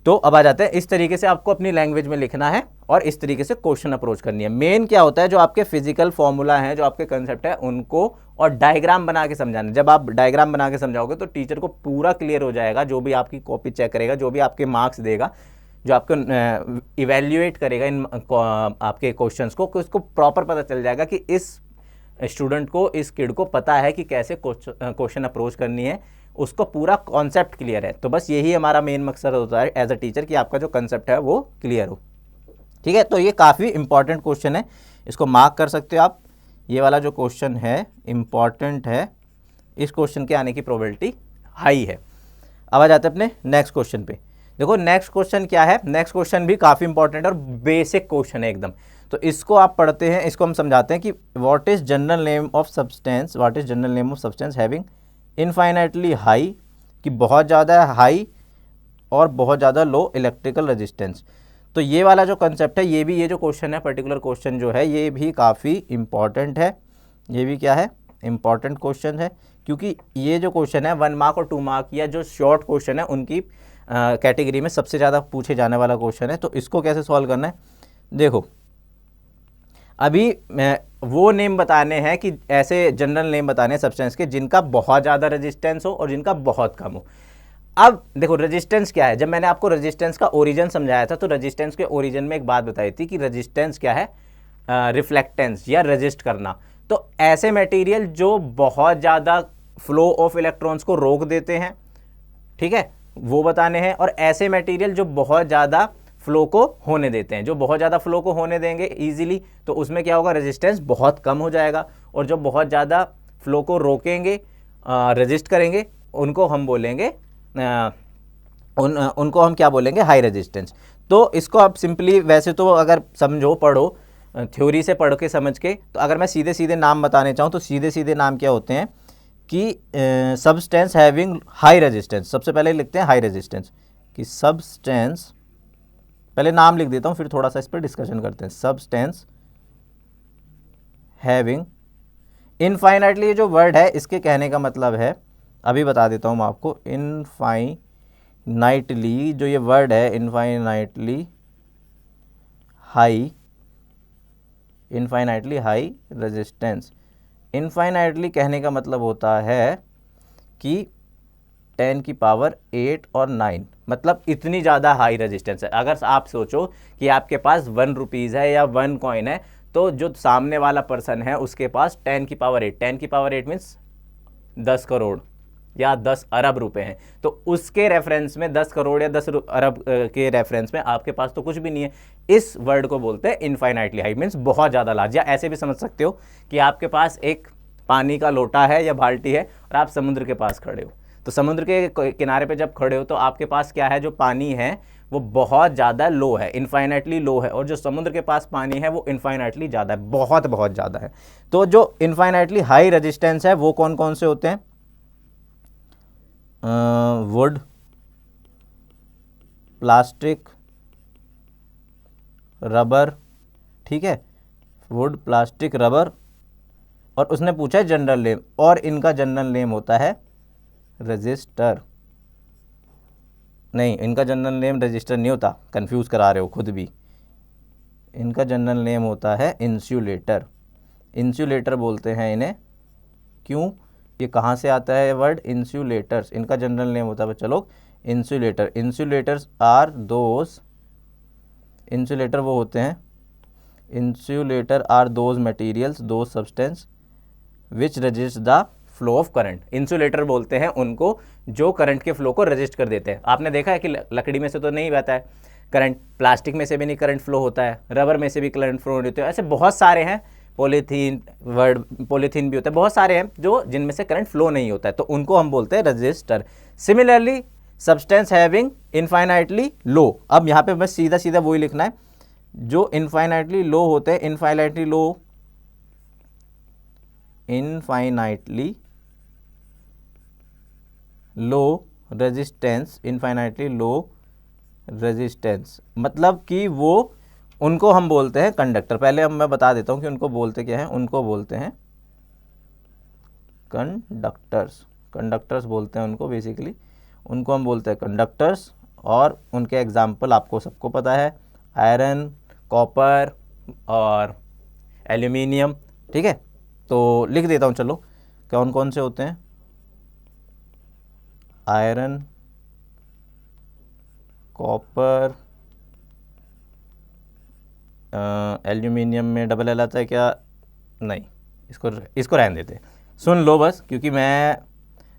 तो अब आ जाते हैं, इस तरीके से आपको अपनी लैंग्वेज में लिखना है और इस तरीके से क्वेश्चन अप्रोच करनी है। मेन क्या होता है, जो आपके फिजिकल फॉर्मूला हैं, जो आपके कंसेप्ट है, उनको और डायग्राम बना के समझाना। जब आप डायग्राम बना के समझाओगे तो टीचर को पूरा क्लियर हो जाएगा, जो भी आपकी कॉपी चेक करेगा, जो भी आपके मार्क्स देगा, जो आपको इवेल्युएट करेगा इन आपके क्वेश्चंस को, उसको प्रॉपर पता चल जाएगा कि इस स्टूडेंट को, इस किड को पता है कि कैसे क्वेश्चन अप्रोच करनी है, उसको पूरा कॉन्सेप्ट क्लियर है। तो बस यही हमारा मेन मकसद होता है एज अ टीचर कि आपका जो कंसेप्ट है वो क्लियर हो। ठीक है, तो ये काफ़ी इंपॉर्टेंट क्वेश्चन है, इसको मार्क कर सकते हो आप। ये वाला जो क्वेश्चन है इंपॉर्टेंट है, इस क्वेश्चन के आने की प्रोबेबिलिटी हाई है। अब आ जाते हैं अपने नेक्स्ट क्वेश्चन पे। देखो नेक्स्ट क्वेश्चन क्या है, नेक्स्ट क्वेश्चन भी काफ़ी इंपॉर्टेंट है और बेसिक क्वेश्चन है एकदम। तो इसको आप पढ़ते हैं, इसको हम समझाते हैं कि what is general name of substance having infinitely high, कि बहुत ज़्यादा हाई और बहुत ज़्यादा लो इलेक्ट्रिकल रेजिस्टेंस। तो ये वाला जो कंसेप्ट है, ये जो क्वेश्चन है, पर्टिकुलर क्वेश्चन जो है, ये भी काफ़ी इम्पॉर्टेंट है। ये भी क्या है, इम्पॉर्टेंट क्वेश्चन है, क्योंकि ये जो क्वेश्चन है 1 मार्क और 2 मार्क या जो शॉर्ट क्वेश्चन है उनकी कैटेगरी में सबसे ज़्यादा पूछे जाने वाला क्वेश्चन है। तो इसको कैसे सॉल्व करना है, देखो अभी वो नेम बताने हैं कि ऐसे जनरल नेम बताने हैं सब्सटेंस के जिनका बहुत ज़्यादा रेजिस्टेंस हो और जिनका बहुत कम हो। अब देखो रेजिस्टेंस क्या है, जब मैंने आपको रेजिस्टेंस का ओरिजिन समझाया था तो रेजिस्टेंस के ओरिजिन में एक बात बताई थी कि रेजिस्टेंस क्या है, रिफ्लेक्टेंस या रेजिस्ट करना। तो ऐसे मटेरियल जो बहुत ज़्यादा फ्लो ऑफ इलेक्ट्रॉन्स को रोक देते हैं, ठीक है, वो बताने हैं, और ऐसे मटेरियल जो बहुत ज़्यादा फ्लो को होने देते हैं। जो बहुत ज़्यादा फ्लो को होने देंगे इजीली, तो उसमें क्या होगा, रेजिस्टेंस बहुत कम हो जाएगा, और जो बहुत ज़्यादा फ्लो को रोकेंगे, रेजिस्ट करेंगे, उनको हम बोलेंगे उनको हम क्या बोलेंगे, हाई रेजिस्टेंस। तो इसको आप सिंपली, वैसे तो अगर समझो, पढ़ो, थ्योरी से पढ़ के समझ के, तो अगर मैं सीधे सीधे नाम बताने चाहूँ तो सीधे सीधे नाम क्या होते हैं कि सब्सटेंस हैविंग हाई रेजिस्टेंस। सबसे पहले लिखते हैं हाई रेजिस्टेंस, कि सब्सटेंस, पहले नाम लिख देता हूँ फिर थोड़ा सा इस पर डिस्कशन करते हैं। सब्सटेंस हैविंग इनफाइनाइटली, ये जो वर्ड है इसके कहने का मतलब है, अभी बता देता हूँ मैं आपको, इनफाइनाइटली जो ये वर्ड है, इनफाइनाइटली हाई रेजिस्टेंस। इनफाइनाइटली कहने का मतलब होता है कि 10 की पावर 8 और 9, मतलब इतनी ज़्यादा हाई रेजिस्टेंस है। अगर आप सोचो कि आपके पास 1 रुपीज़ है या 1 कॉइन है, तो जो सामने वाला पर्सन है उसके पास 10 की पावर 8, 10 की पावर 8 मीन्स 10 करोड़ या 10 अरब रुपए हैं। तो उसके रेफरेंस में 10 करोड़ या 10 अरब के रेफरेंस में आपके पास तो कुछ भी नहीं है। इस वर्ड को बोलते हैं इनफाइनाइटली हाई, मीन्स बहुत ज़्यादा लार्ज। या ऐसे भी समझ सकते हो कि आपके पास एक पानी का लोटा है या बाल्टी है और आप समुद्र के पास खड़े हो, तो समुद्र के किनारे पे जब खड़े हो तो आपके पास क्या है, जो पानी है वो बहुत ज़्यादा लो है, इनफाइनाइटली लो है, और जो समुद्र के पास पानी है वो इनफाइनाइटली ज़्यादा है, बहुत बहुत ज़्यादा है। तो जो इनफाइनाइटली हाई रेजिस्टेंस है वो कौन कौन से होते हैं, वुड, प्लास्टिक, रबर, ठीक है, वुड, प्लास्टिक, रबर, और उसने पूछा है जनरल नेम, और इनका जनरल नेम होता है रजिस्टर। नहीं, इनका जनरल नेम रजिस्टर नहीं होता, कंफ्यूज करा रहे हो खुद भी। इनका जनरल नेम होता है इंसुलेटर। इंसुलेटर बोलते हैं इन्हें। क्यों? ये कहाँ से आता है वर्ड इंसुलेटर्स? इनका जनरल नेम होता है बच्चा लोग insulator. Insulators are those, insulator वो होते हैं, insulator are those materials, those substance which resist the flow of current. Insulator बोलते हैं उनको जो करंट के फ्लो को रजिस्ट कर देते हैं। आपने देखा है कि लकड़ी में से तो नहीं बहता है करंट, प्लास्टिक में से भी नहीं करंट फ्लो होता है, रबर में से भी करंट फ्लो होते हैं, ऐसे बहुत सारे हैं, पॉलीथीन, वर्ड पॉलीथीन भी होता है, बहुत सारे हैं जो जिनमें से करंट फ्लो नहीं होता है, तो उनको हम बोलते हैं resistor. Similarly substance having infinitely low, अब यहाँ पे बस सीधा सीधा वही लिखना है, जो इनफाइनाइटली लो होते हैं, infinitely low, infinitely low resistance, infinitely low resistance, मतलब कि वो, उनको हम बोलते हैं कंडक्टर। पहले अब मैं बता देता हूं कि उनको बोलते क्या है, उनको बोलते हैं कंडक्टर्स। कंडक्टर्स बोलते हैं उनको, बेसिकली उनको हम बोलते हैं कंडक्टर्स। और उनके एग्जाम्पल आपको सबको पता है, आयरन, कॉपर और एल्यूमिनियम, ठीक है। तो लिख देता हूँ, चलो कौन कौन से होते हैं, आयरन, कॉपर, एल्यूमिनियम में डबल एल आता है क्या? नहीं, इसको रहने देते हैं। सुन लो बस, क्योंकि मैं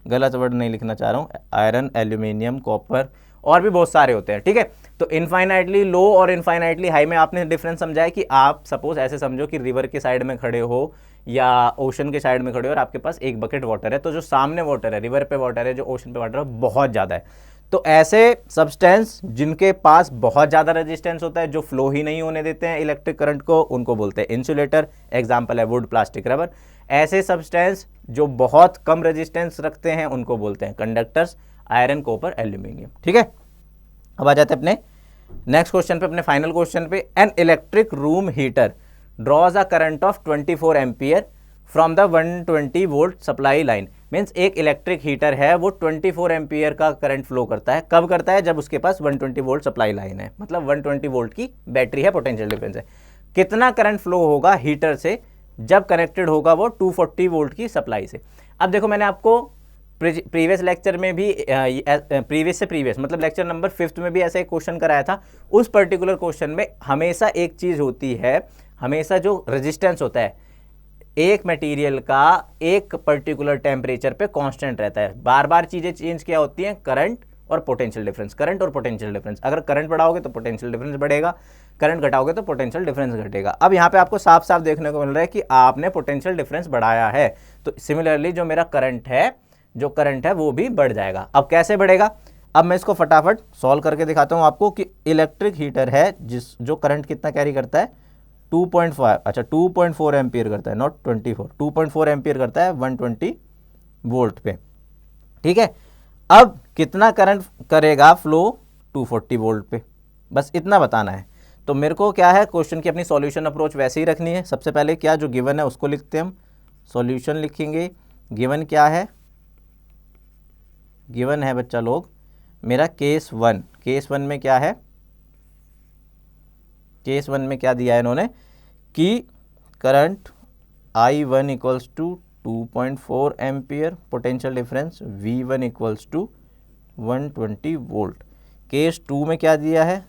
गलत वर्ड नहीं लिखना चाह रहा हूँ। आयरन, एल्यूमिनियम, कॉपर और भी बहुत सारे होते हैं, ठीक है। तो इनफाइनाइटली लो और इनफाइनाइटली हाई में आपने डिफरेंस समझा है कि आप सपोज ऐसे समझो कि रिवर के साइड में खड़े हो या ओशन के साइड में खड़े हो और आपके पास एक बकेट वाटर है, तो जो सामने वाटर है, रिवर पे वाटर है, जो ओशन पे वाटर है, बहुत ज़्यादा है। तो ऐसे सब्सटेंस जिनके पास बहुत ज़्यादा रेजिस्टेंस होता है, जो फ्लो ही नहीं होने देते हैं इलेक्ट्रिक करंट को, उनको बोलते हैं इंसुलेटर। एग्जाम्पल है वुड, प्लास्टिक, रबर। ऐसे सब्सटेंस जो बहुत कम रेजिस्टेंस रखते हैं, उनको बोलते हैं कंडक्टर्स, आयरन, कॉपर, एल्यूमिनियम, ठीक है। अब आ जाते हैं अपने नेक्स्ट क्वेश्चन पे, अपने फाइनल क्वेश्चन पे। An electric room heater draws a current of 24 ampere from the 120 volt supply line. Means एक इलेक्ट्रिक हीटर है, वो 24 एम्पियर का करंट फ्लो करता है। कब करता है? जब उसके पास 120 वोल्ट सप्लाई लाइन है, मतलब 120 वोल्ट की बैटरी है, पोटेंशियल डिफरेंस है। कितना करंट फ्लो होगा हीटर से जब कनेक्टेड होगा वो 240 वोल्ट की सप्लाई से? अब देखो, मैंने आपको प्रीवियस लेक्चर में भी, प्रीवियस मतलब लेक्चर नंबर 5 में भी ऐसा एक क्वेश्चन कराया था। उस पर्टिकुलर क्वेश्चन में हमेशा एक चीज़ होती है, हमेशा जो रेजिस्टेंस होता है एक मटेरियल का एक पर्टिकुलर टेम्परेचर पे कांस्टेंट रहता है। बार बार चीज़ें चेंज क्या होती हैं? करंट और पोटेंशियल डिफरेंस, करंट और पोटेंशियल डिफरेंस। अगर करंट बढ़ाओगे तो पोटेंशियल डिफरेंस बढ़ेगा, करंट घटाओगे तो पोटेंशियल डिफरेंस घटेगा। अब यहाँ पे आपको साफ साफ देखने को मिल रहा है कि आपने पोटेंशियल डिफरेंस बढ़ाया है, तो सिमिलरली जो मेरा करंट है वो भी बढ़ जाएगा। अब कैसे बढ़ेगा? अब मैं इसको फटाफट सॉल्व करके दिखाता हूँ आपको कि इलेक्ट्रिक हीटर है जो करंट कितना कैरी करता है, 2.5, अच्छा 2.4 एम्पियर करता है, नॉट 24, 2.4 एम्पियर करता है 120 वोल्ट पे, ठीक है। अब कितना करंट करेगा फ्लो 240 वोल्ट पे, बस इतना बताना है। तो मेरे को क्या है, क्वेश्चन की अपनी सॉल्यूशन अप्रोच वैसे ही रखनी है। सबसे पहले क्या जो गिवन है उसको लिखते हैं हम, सॉल्यूशन लिखेंगे। गिवन क्या है? गिवन है बच्चा लोग मेरा केस 1। केस 1 में क्या है? केस 1 में क्या दिया है इन्होंने कि current I1 equals to 2.4 ampere, potential difference V1 equals to 120 volt. Case 2 में क्या दिया है?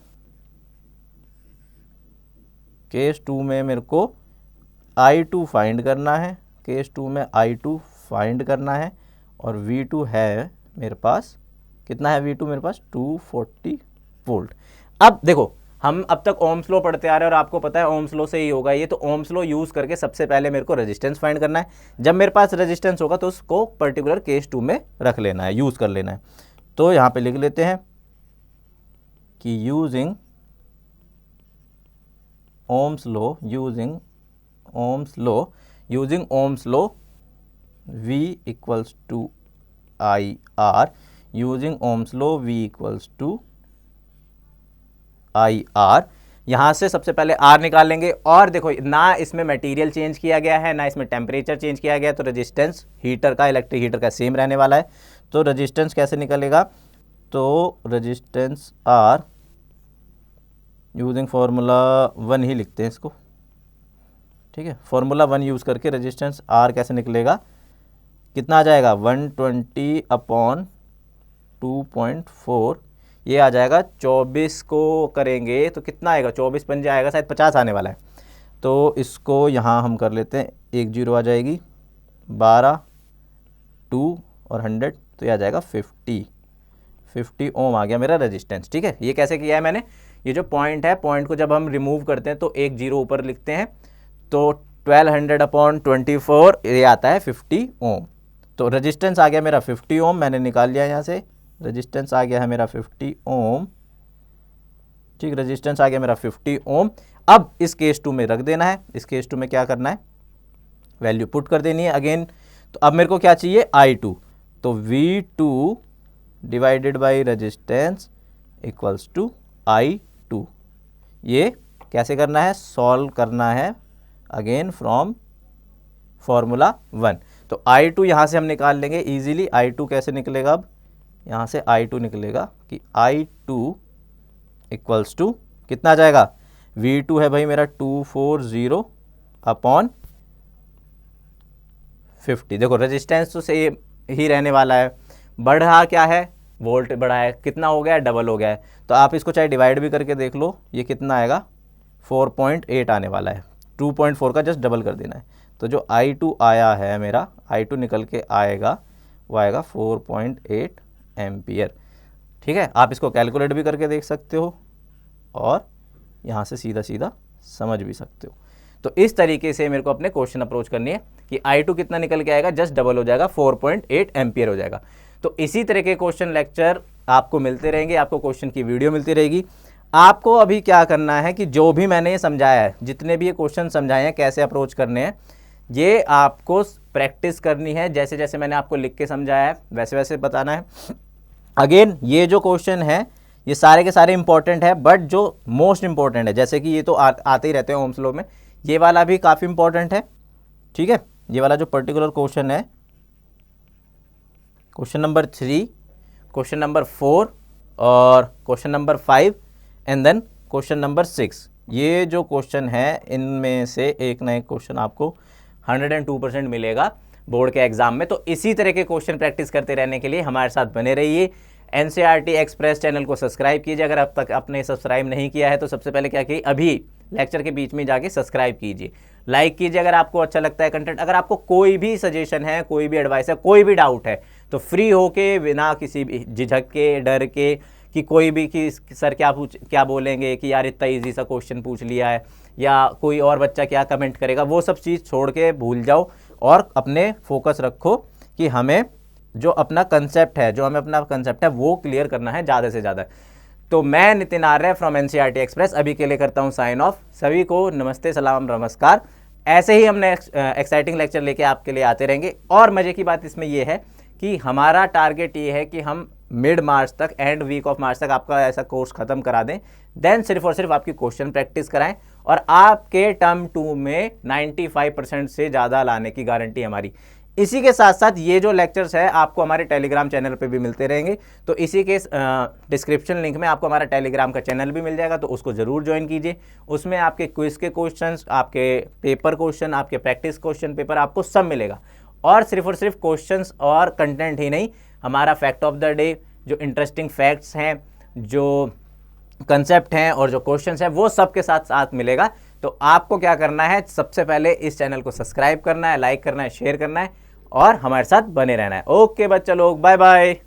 केस 2 में मेरे को I2 फाइंड करना है, केस 2 में I2 फाइंड करना है, और V2 है मेरे पास, कितना है V2 मेरे पास? 240 वोल्ट। अब देखो, हम अब तक ओम्स लॉ पढ़ते आ रहे हैं और आपको पता है ओम्स लॉ से ही होगा ये। तो ओम्स लॉ यूज करके सबसे पहले मेरे को रेजिस्टेंस फाइंड करना है। जब मेरे पास रेजिस्टेंस होगा तो उसको पर्टिकुलर केस 2 में रख लेना है, यूज कर लेना है। तो यहाँ पे लिख लेते हैं कि using Ohm's law, using Ohm's law V equals to I R, using Ohm's law V equals to IR। यहाँ से सबसे पहले R निकाल लेंगे, और देखो ना इसमें मटेरियल चेंज किया गया है ना इसमें टेम्परेचर चेंज किया गया है, तो रेजिस्टेंस हीटर का, इलेक्ट्रिक हीटर का सेम रहने वाला है। तो रेजिस्टेंस कैसे निकलेगा, तो रेजिस्टेंस R यूजिंग फार्मूला 1 ही लिखते हैं इसको, ठीक है। फार्मूला 1 यूज़ करके रेजिस्टेंस R कैसे निकलेगा, कितना आ जाएगा 120/2.4, ये आ जाएगा 24 को करेंगे तो कितना आएगा, 24 पंजे आएगा, शायद 50 आने वाला है। तो इसको यहाँ हम कर लेते हैं, 1 0 आ जाएगी, 12 2 और 100, तो ये आ जाएगा 50 ओम आ गया मेरा रेजिस्टेंस, ठीक है। ये कैसे किया है मैंने, ये जो पॉइंट है, पॉइंट को जब हम रिमूव करते हैं तो 1 0 ऊपर लिखते हैं, तो 1200/24 ये आता है 50 ओम। तो रेजिस्टेंस आ गया मेरा 50 ओम, मैंने निकाल लिया यहाँ से, रेजिस्टेंस आ गया है मेरा 50 ओम, ठीक, रेजिस्टेंस आ गया मेरा 50 ओम। अब इस केस 2 में रख देना है, इस केस 2 में क्या करना है, वैल्यू पुट कर देनी है अगेन। तो अब मेरे को क्या चाहिए, I2, तो V2 divided by resistance equals to I2। ये कैसे करना है, सॉल्व करना है अगेन फ्रॉम फार्मूला 1। तो I2 यहाँ से हम निकाल लेंगे इजीली। I2 कैसे निकलेगा, अब यहाँ से I2 निकलेगा कि I2 इक्वल्स टू कितना आ जाएगा, V2 है भाई मेरा 240/50। देखो रेजिस्टेंस तो सेम ही रहने वाला है, बढ़ा क्या है, वोल्ट बढ़ा है, कितना हो गया है, डबल हो गया है। तो आप इसको चाहे डिवाइड भी करके देख लो, ये कितना आएगा, 4.8 आने वाला है, 2.4 का जस्ट डबल कर देना है। तो जो I2 आया है मेरा, I2 निकल के आएगा, वो आएगा 4.8 एम्पियर, ठीक है। आप इसको कैलकुलेट भी करके देख सकते हो और यहाँ से सीधा सीधा समझ भी सकते हो। तो इस तरीके से मेरे को अपने क्वेश्चन अप्रोच करनी है कि I2 कितना निकल के आएगा, जस्ट डबल हो जाएगा, 4.8 एम्पियर हो जाएगा। तो इसी तरह के क्वेश्चन लेक्चर आपको मिलते रहेंगे, आपको क्वेश्चन की वीडियो मिलती रहेगी। आपको अभी क्या करना है कि जो भी मैंने समझाया है, जितने भी ये क्वेश्चन समझाए हैं कैसे अप्रोच करने हैं, ये आपको प्रैक्टिस करनी है। जैसे जैसे मैंने आपको लिख के समझाया है वैसे वैसे बताना है। अगेन ये जो क्वेश्चन है ये सारे के सारे इंपॉर्टेंट है, बट जो मोस्ट इंपॉर्टेंट है, जैसे कि ये तो आते ही रहते हैं ओम्स लॉ में, ये वाला भी काफ़ी इंपॉर्टेंट है, ठीक है। ये वाला जो पर्टिकुलर क्वेश्चन है, क्वेश्चन नंबर 3, क्वेश्चन नंबर 4 और question number 5 and then question number 6, ये जो क्वेश्चन है इनमें से एक ना एक क्वेश्चन आपको 102% मिलेगा बोर्ड के एग्जाम में। तो इसी तरह के क्वेश्चन प्रैक्टिस करते रहने के लिए हमारे साथ बने रहिए। NCERT एक्सप्रेस चैनल को सब्सक्राइब कीजिए। अगर अब तक आपने सब्सक्राइब नहीं किया है तो सबसे पहले क्या कीजिए, अभी लेक्चर के बीच में जाके सब्सक्राइब कीजिए, लाइक कीजिए अगर आपको अच्छा लगता है कंटेंट। अगर आपको कोई भी सजेशन है, कोई भी एडवाइस है, कोई भी डाउट है, तो फ्री होके, बिना किसी भी झिझक के, डर के कि कोई भी कि सर क्या बोलेंगे कि यार इतना इजी सा क्वेश्चन पूछ लिया है, या कोई और बच्चा क्या कमेंट करेगा, वो सब चीज़ छोड़ के भूल जाओ और अपने फोकस रखो कि हमें जो अपना कंसेप्ट है वो क्लियर करना है ज़्यादा से ज़्यादा। तो मैं नितिन आर्य फ्रॉम NCERT एक्सप्रेस अभी के लिए करता हूँ साइन ऑफ। सभी को नमस्ते, सलाम, नमस्कार। ऐसे ही हमने एक्साइटिंग लेक्चर लेके आपके लिए आते रहेंगे। और मज़े की बात इसमें ये है कि हमारा टारगेट ये है कि हम मिड मार्च तक, एंड वीक ऑफ मार्च तक आपका ऐसा कोर्स ख़त्म करा दें, देन सिर्फ और सिर्फ आपकी क्वेश्चन प्रैक्टिस कराएं और आपके टर्म 2 में 95% से ज़्यादा लाने की गारंटी हमारी। इसी के साथ साथ ये जो लेक्चर्स है आपको हमारे टेलीग्राम चैनल पे भी मिलते रहेंगे। तो इसी के डिस्क्रिप्शन लिंक में आपको हमारा टेलीग्राम का चैनल भी मिल जाएगा, तो उसको ज़रूर ज्वाइन कीजिए। उसमें आपके क्विज के क्वेश्चंस, आपके पेपर क्वेश्चन, आपके प्रैक्टिस क्वेश्चन पेपर आपको सब मिलेगा। और सिर्फ क्वेश्चंस और कंटेंट ही नहीं, हमारा फैक्ट ऑफ द डे, जो इंटरेस्टिंग फैक्ट्स हैं, जो कंसेप्ट हैं और जो क्वेश्चंस हैं, वो सब के साथ साथ मिलेगा। तो आपको क्या करना है, सबसे पहले इस चैनल को सब्सक्राइब करना है, लाइक करना है, शेयर करना है और हमारे साथ बने रहना है। ओके बच्चा लोग, बाय बाय।